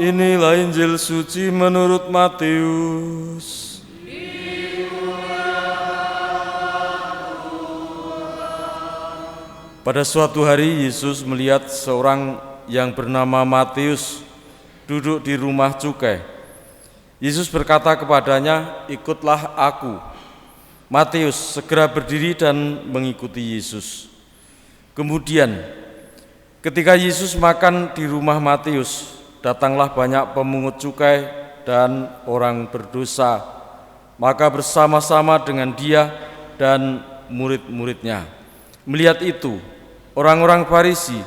Inilah Injil suci menurut Matius. Pada suatu hari Yesus melihat seorang yang bernama Matius duduk di rumah cukai. Yesus berkata kepadanya, "Ikutlah aku." Matius segera berdiri dan mengikuti Yesus. Kemudian, ketika Yesus makan di rumah Matius, datanglah banyak pemungut cukai dan orang berdosa, maka bersama-sama dengan dia dan murid-muridnya. Melihat itu, orang-orang Farisi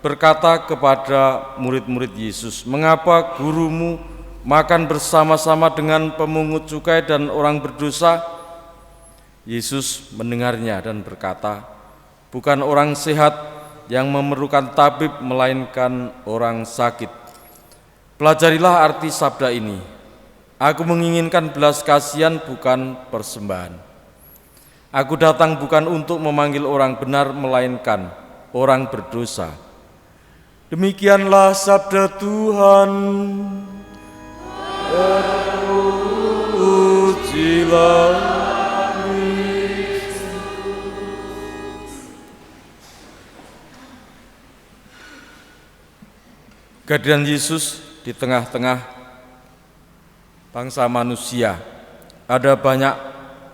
berkata kepada murid-murid Yesus, "Mengapa gurumu makan bersama-sama dengan pemungut cukai dan orang berdosa?" Yesus mendengarnya dan berkata, "Bukan orang sehat yang memerlukan tabib, melainkan orang sakit. Pelajarilah arti sabda ini, aku menginginkan belas kasihan bukan persembahan. Aku datang bukan untuk memanggil orang benar, melainkan orang berdosa." Demikianlah sabda Tuhan. Terpujilah kehadiran Yesus di tengah-tengah bangsa manusia. Ada banyak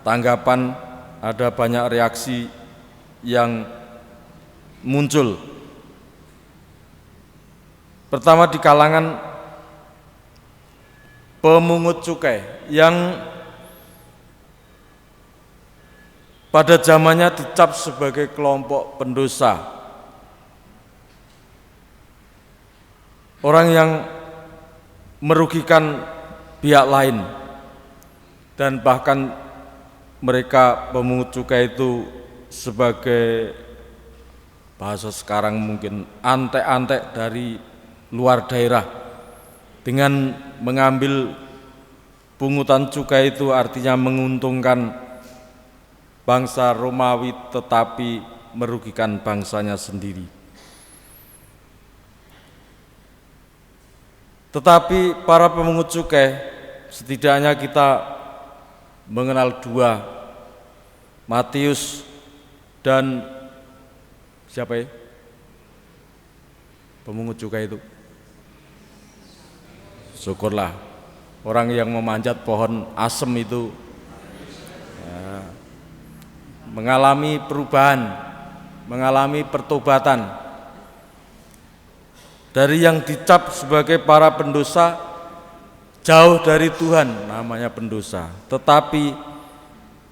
tanggapan, ada banyak reaksi yang muncul. Pertama di kalangan pemungut cukai yang pada zamannya dicap sebagai kelompok pendosa. Orang yang merugikan pihak lain, dan bahkan mereka pemungut cukai itu sebagai bahasa sekarang mungkin antek-antek dari luar daerah. Dengan mengambil pungutan cukai itu artinya menguntungkan bangsa Romawi tetapi merugikan bangsanya sendiri. Tetapi para pemungut cukai, setidaknya kita mengenal dua, Matius dan siapa ya? Pemungut cukai itu. Syukurlah, orang yang memanjat pohon asem itu mengalami perubahan, mengalami pertobatan. Dari yang dicap sebagai para pendosa, jauh dari Tuhan, namanya pendosa, tetapi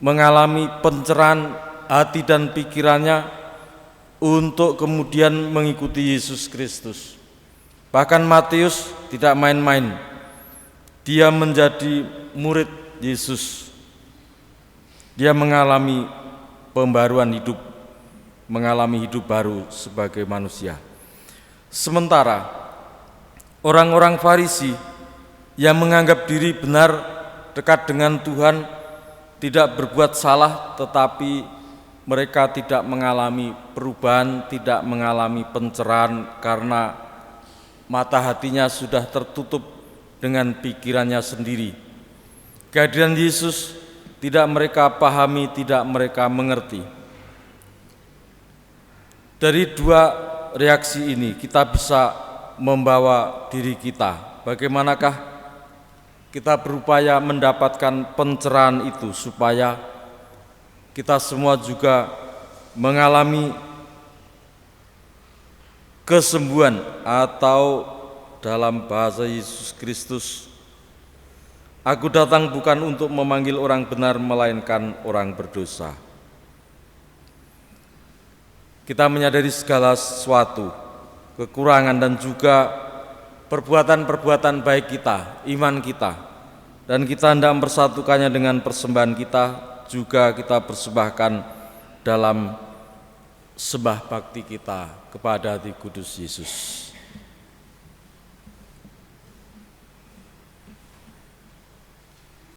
mengalami pencerahan hati dan pikirannya untuk kemudian mengikuti Yesus Kristus. Bahkan Matius tidak main-main, dia menjadi murid Yesus. Dia mengalami pembaruan hidup, mengalami hidup baru sebagai manusia. Sementara orang-orang Farisi yang menganggap diri benar, dekat dengan Tuhan, tidak berbuat salah, tetapi mereka tidak mengalami perubahan, tidak mengalami pencerahan karena mata hatinya sudah tertutup dengan pikirannya sendiri. Kehadiran Yesus tidak mereka pahami, tidak mereka mengerti. Dari dua reaksi ini kita bisa membawa diri kita. Bagaimanakah kita berupaya mendapatkan pencerahan itu supaya kita semua juga mengalami kesembuhan, atau dalam bahasa Yesus Kristus, "Aku datang bukan untuk memanggil orang benar, melainkan orang berdosa." Kita menyadari segala sesuatu, kekurangan dan juga perbuatan-perbuatan baik kita, iman kita, dan kita hendak mempersatukannya dengan persembahan kita, juga kita persembahkan dalam sembah bakti kita kepada Hati Kudus Yesus.